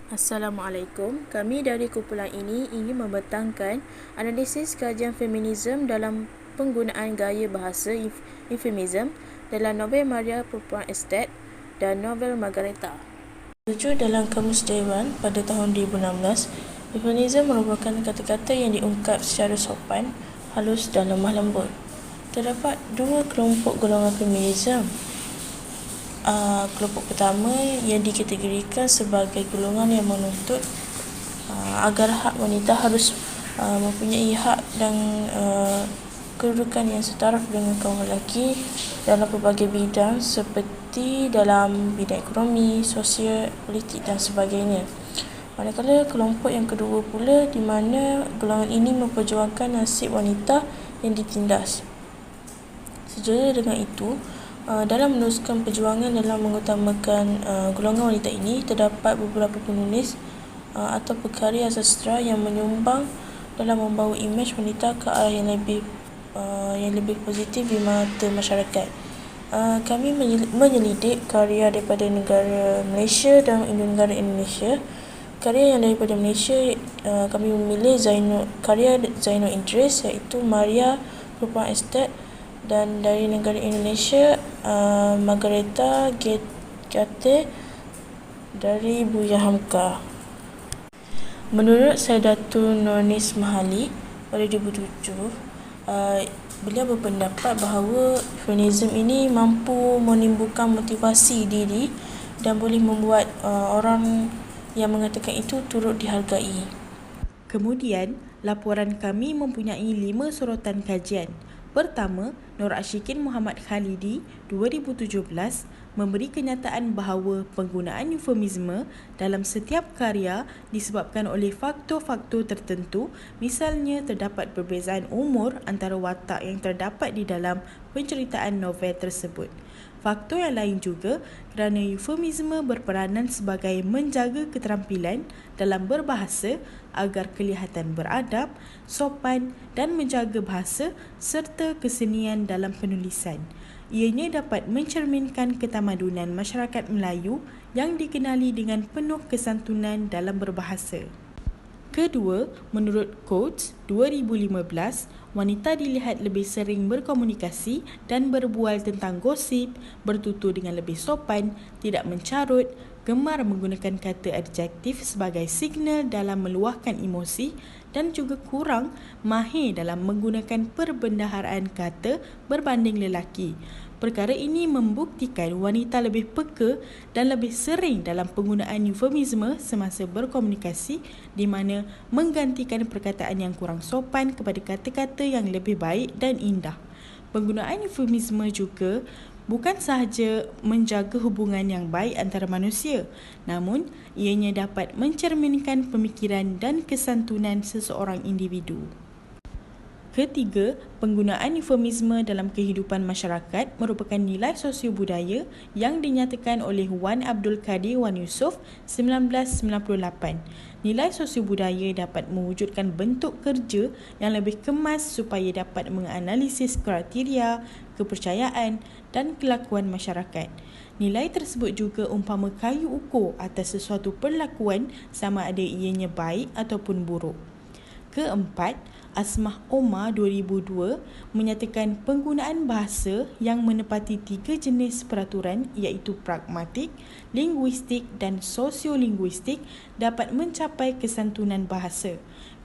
Assalamualaikum. Kami dari kumpulan ini ingin membentangkan analisis kajian feminisme dalam penggunaan gaya bahasa eufemism dalam novel Maria Perempuan Estate dan novel Margareta. Rujuk dalam Kamus Dewan pada tahun 2016, eufemism merupakan kata-kata yang diungkap secara sopan, halus dan lemah lembut. Terdapat dua kelompok golongan feminisme. Kelompok pertama yang dikategorikan sebagai golongan yang menuntut agar hak wanita harus mempunyai hak dan kedudukan yang setaraf dengan kaum lelaki dalam pelbagai bidang seperti dalam bidang ekonomi, sosial, politik dan sebagainya. Manakala kelompok yang kedua pula di mana golongan ini memperjuangkan nasib wanita yang ditindas. Sejalan dengan itu, dalam meneruskan perjuangan dalam mengutamakan golongan wanita ini, terdapat beberapa penulis atau pekarya sastra yang menyumbang dalam membawa imej wanita ke arah yang lebih positif di mata masyarakat. Kami menyelidik karya daripada negara Malaysia dan negara Indonesia. Karya yang daripada Malaysia, kami memilih karya Zainul Idris iaitu Maria Perempuan Estate, dan dari negara Indonesia Margareta Gate dari Buya Hamka. Menurut Saidatul Nurnis Mahali pada 2007, beliau berpendapat bahawa feminisme ini mampu menimbulkan motivasi diri dan boleh membuat orang yang mengatakan itu turut dihargai. Kemudian, laporan kami mempunyai 5 sorotan kajian. Pertama, Nur Ashikin Muhammad Khalidi 2017 memberi kenyataan bahawa penggunaan eufemisme dalam setiap karya disebabkan oleh faktor-faktor tertentu, misalnya terdapat perbezaan umur antara watak yang terdapat di dalam penceritaan novel tersebut. Faktor yang lain juga kerana eufemisme berperanan sebagai menjaga keterampilan dalam berbahasa agar kelihatan beradab, sopan dan menjaga bahasa serta kesenian dalam penulisan. Ianya dapat mencerminkan ketamadunan masyarakat Melayu yang dikenali dengan penuh kesantunan dalam berbahasa. Kedua, menurut Coates 2015, wanita dilihat lebih sering berkomunikasi dan berbual tentang gosip, bertutur dengan lebih sopan, tidak mencarut, gemar menggunakan kata adjektif sebagai signal dalam meluahkan emosi dan juga kurang mahir dalam menggunakan perbendaharaan kata berbanding lelaki. Perkara ini membuktikan wanita lebih peka dan lebih sering dalam penggunaan eufemisme semasa berkomunikasi, di mana menggantikan perkataan yang kurang sopan kepada kata-kata yang lebih baik dan indah. Penggunaan eufemisme juga bukan sahaja menjaga hubungan yang baik antara manusia, namun ianya dapat mencerminkan pemikiran dan kesantunan seseorang individu. Ketiga, penggunaan eufemisme dalam kehidupan masyarakat merupakan nilai sosio-budaya yang dinyatakan oleh Wan Abdul Kadir Wan Yusof 1998. Nilai sosio-budaya dapat mewujudkan bentuk kerja yang lebih kemas supaya dapat menganalisis kriteria, kepercayaan dan kelakuan masyarakat. Nilai tersebut juga umpama kayu ukur atas sesuatu perlakuan sama ada ianya baik ataupun buruk. Keempat, Asmah Omar 2002 menyatakan penggunaan bahasa yang menepati 3 jenis peraturan iaitu pragmatik, linguistik dan sosiolinguistik dapat mencapai kesantunan bahasa.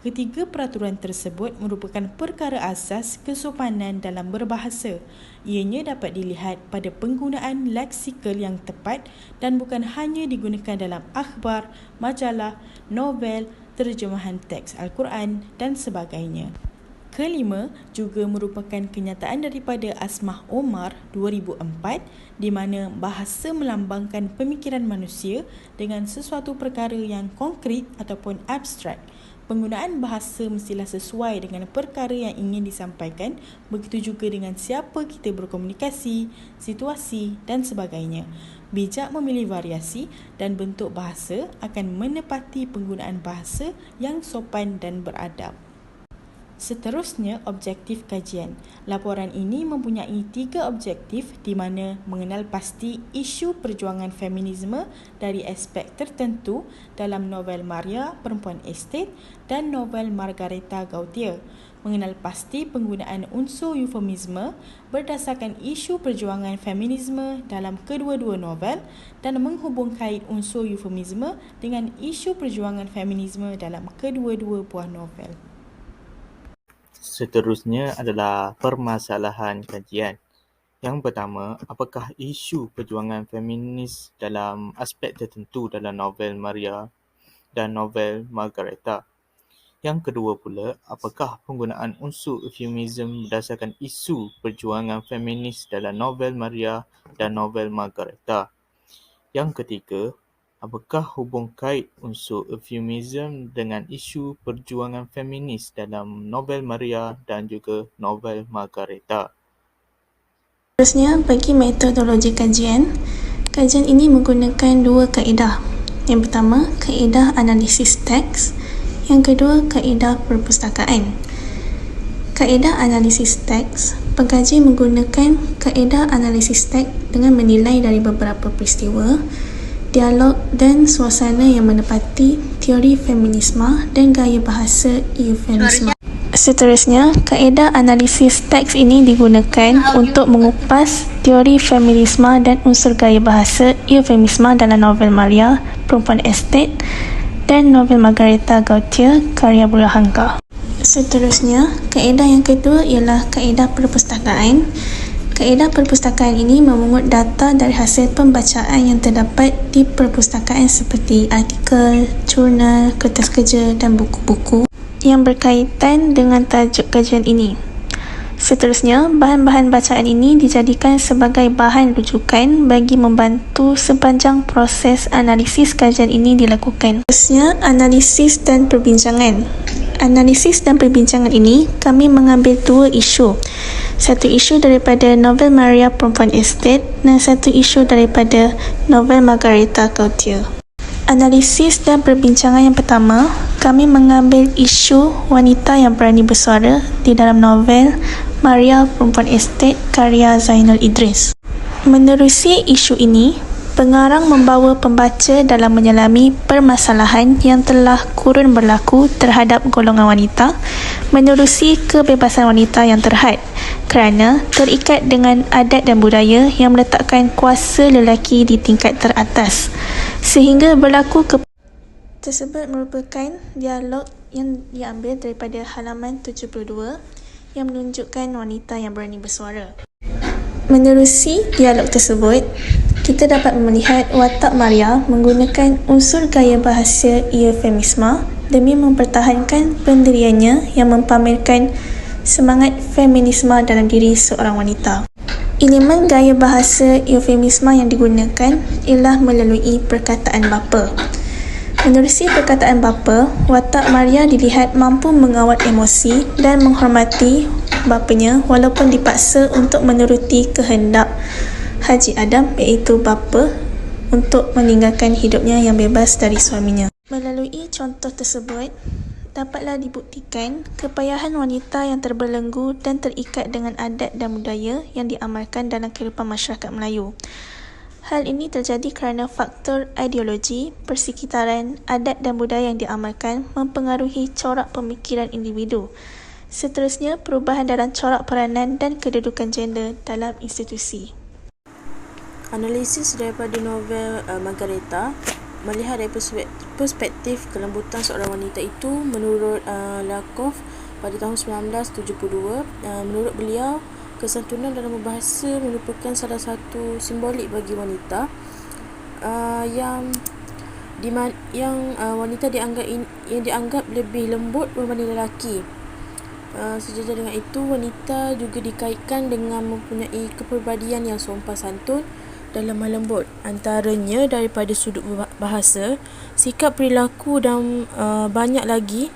Ketiga peraturan tersebut merupakan perkara asas kesopanan dalam berbahasa. Ianya dapat dilihat pada penggunaan leksikal yang tepat dan bukan hanya digunakan dalam akhbar, majalah, novel, terjemahan teks Al-Quran dan sebagainya. Kelima, juga merupakan kenyataan daripada Asmah Omar 2004 di mana bahasa melambangkan pemikiran manusia dengan sesuatu perkara yang konkret ataupun abstrak. Penggunaan bahasa mestilah sesuai dengan perkara yang ingin disampaikan, begitu juga dengan siapa kita berkomunikasi, situasi dan sebagainya. Bijak memilih variasi dan bentuk bahasa akan menepati penggunaan bahasa yang sopan dan beradab. Seterusnya, objektif kajian. Laporan ini mempunyai 3 objektif di mana mengenal pasti isu perjuangan feminisme dari aspek tertentu dalam novel Maria, Perempuan Estate dan novel Margareta Gautier. Mengenal pasti penggunaan unsur eufemisme berdasarkan isu perjuangan feminisme dalam kedua-dua novel dan menghubungkait unsur eufemisme dengan isu perjuangan feminisme dalam kedua-dua buah novel. Seterusnya adalah permasalahan kajian. Yang pertama, apakah isu perjuangan feminis dalam aspek tertentu dalam novel Maria dan novel Margareta? Yang kedua pula, apakah penggunaan unsur eufemism berdasarkan isu perjuangan feminis dalam novel Maria dan novel Margareta? Yang ketiga, apakah hubung kait unsur eufemism dengan isu perjuangan feminis dalam novel Maria dan juga novel Margareta? Seterusnya, bagi metodologi kajian, kajian ini menggunakan 2 kaedah. Yang pertama, kaedah analisis teks. Yang kedua, kaedah perpustakaan. Kaedah analisis teks, pengkaji menggunakan kaedah analisis teks dengan menilai dari beberapa peristiwa, dialog dan suasana yang menepati teori feminisme dan gaya bahasa eufemisme. Seterusnya, kaedah analisis teks ini digunakan untuk mengupas teori feminisme dan unsur gaya bahasa eufemisme dalam novel Maria, Perempuan Estate dan novel Margareta Gautier karya Burhanka. Seterusnya, kaedah yang kedua ialah kaedah perpustakaan. Kaedah perpustakaan ini memungut data dari hasil pembacaan yang terdapat di perpustakaan seperti artikel, jurnal, kertas kerja dan buku-buku yang berkaitan dengan tajuk kajian ini. Seterusnya, bahan-bahan bacaan ini dijadikan sebagai bahan rujukan bagi membantu sepanjang proses analisis kajian ini dilakukan. Seterusnya, analisis dan perbincangan. Analisis dan perbincangan ini, kami mengambil 2 isu. Satu isu daripada novel Maria, Perempuan Estate dan satu isu daripada novel Margareta Gautier. Analisis dan perbincangan yang pertama, kami mengambil isu wanita yang berani bersuara di dalam novel Maria, Perempuan Estate karya Zainal Idris. Menerusi isu ini, pengarang membawa pembaca dalam menyelami permasalahan yang telah kurun berlaku terhadap golongan wanita menerusi kebebasan wanita yang terhad kerana terikat dengan adat dan budaya yang meletakkan kuasa lelaki di tingkat teratas sehingga berlaku tersebut merupakan dialog yang diambil daripada halaman 72 yang menunjukkan wanita yang berani bersuara. Menerusi dialog tersebut, kita dapat melihat watak Maria menggunakan unsur gaya bahasa eufemisme demi mempertahankan pendiriannya yang mempamerkan semangat feminisme dalam diri seorang wanita. Elemen gaya bahasa eufemisme yang digunakan ialah melalui perkataan bapa. Menerusi perkataan bapa, watak Maria dilihat mampu mengawal emosi dan menghormati bapanya walaupun dipaksa untuk menuruti kehendak Haji Adam iaitu bapa untuk meninggalkan hidupnya yang bebas dari suaminya. Melalui contoh tersebut, dapatlah dibuktikan kepayahan wanita yang terbelenggu dan terikat dengan adat dan budaya yang diamalkan dalam kehidupan masyarakat Melayu. Hal ini terjadi kerana faktor ideologi, persekitaran, adat dan budaya yang diamalkan mempengaruhi corak pemikiran individu. Seterusnya, perubahan dalam corak peranan dan kedudukan gender dalam institusi. Analisis daripada novel Margareta melihat dari perspektif kelembutan seorang wanita itu menurut Lakoff pada tahun 1972. Menurut beliau, kesantunan dalam berbahasa merupakan salah satu simbolik bagi wanita yang wanita dianggap lebih lembut berbanding lelaki. Sejajar dengan itu, wanita juga dikaitkan dengan mempunyai kepribadian yang sopan santun dan lemah lembut. Antaranya daripada sudut bahasa, sikap perilaku dan banyak lagi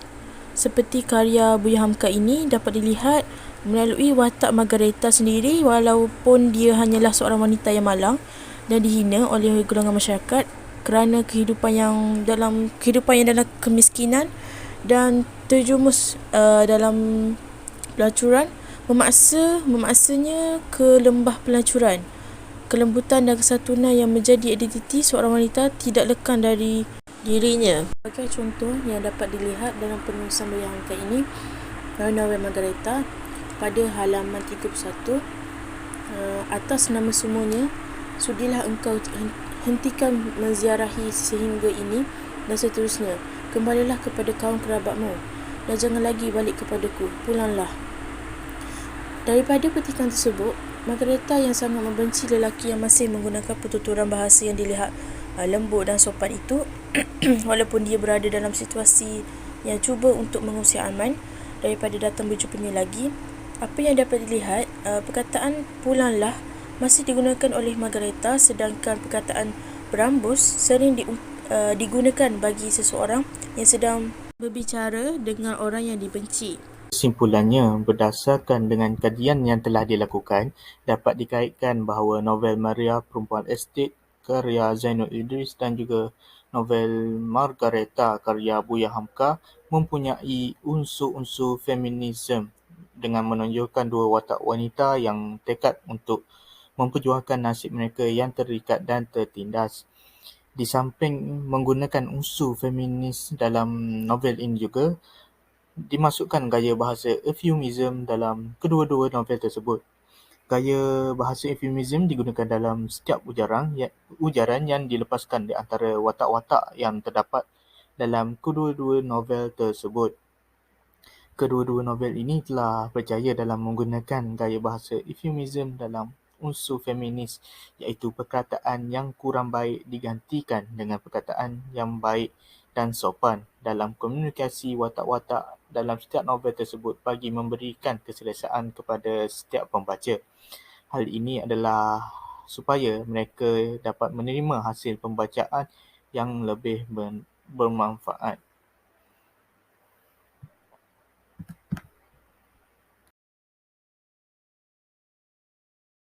seperti karya Buya Hamka ini dapat dilihat melalui watak Margareta sendiri, walaupun dia hanyalah seorang wanita yang malang dan dihina oleh golongan masyarakat kerana kehidupan yang dalam kemiskinan dan terjumus dalam pelacuran, memaksanya ke lembah pelacuran. Kelembutan dan kesatuan yang menjadi identiti seorang wanita tidak lekang dari dirinya. Sebagai contoh yang dapat dilihat dalam penulisan Buaya Hamka ini, novel Margareta pada halaman 31, atas nama semuanya, sudilah engkau hentikan menziarahi sehingga ini dan seterusnya. Kembalilah kepada kaum kerabatmu dan jangan lagi balik kepadaku. Pulanglah. Daripada petikan tersebut, Margareta yang sangat membenci lelaki yang masih menggunakan pertuturan bahasa yang dilihat lembut dan sopan itu, walaupun dia berada dalam situasi yang cuba untuk mengusir aman daripada datang berjumpanya lagi. Apa yang dapat dilihat, perkataan pulanglah masih digunakan oleh Margareta, sedangkan perkataan berambus sering digunakan bagi seseorang yang sedang berbicara dengan orang yang dibenci. Kesimpulannya, berdasarkan dengan kajian yang telah dilakukan, dapat dikaitkan bahawa novel Maria Perempuan Estate karya Zainul Idris dan juga novel Margareta karya Buaya Hamka mempunyai unsur-unsur feminisme dengan menonjolkan dua watak wanita yang tekad untuk memperjuangkan nasib mereka yang terikat dan tertindas. Di samping menggunakan unsur feminis dalam novel ini juga, dimasukkan gaya bahasa eufemism dalam kedua-dua novel tersebut. Gaya bahasa eufemism digunakan dalam setiap ujaran yang dilepaskan di antara watak-watak yang terdapat dalam kedua-dua novel tersebut. Kedua-dua novel ini telah berjaya dalam menggunakan gaya bahasa eufemism dalam unsur feminis, iaitu perkataan yang kurang baik digantikan dengan perkataan yang baik dan sopan dalam komunikasi watak-watak dalam setiap novel tersebut bagi memberikan keselesaan kepada setiap pembaca. Hal ini adalah supaya mereka dapat menerima hasil pembacaan yang lebih bermanfaat.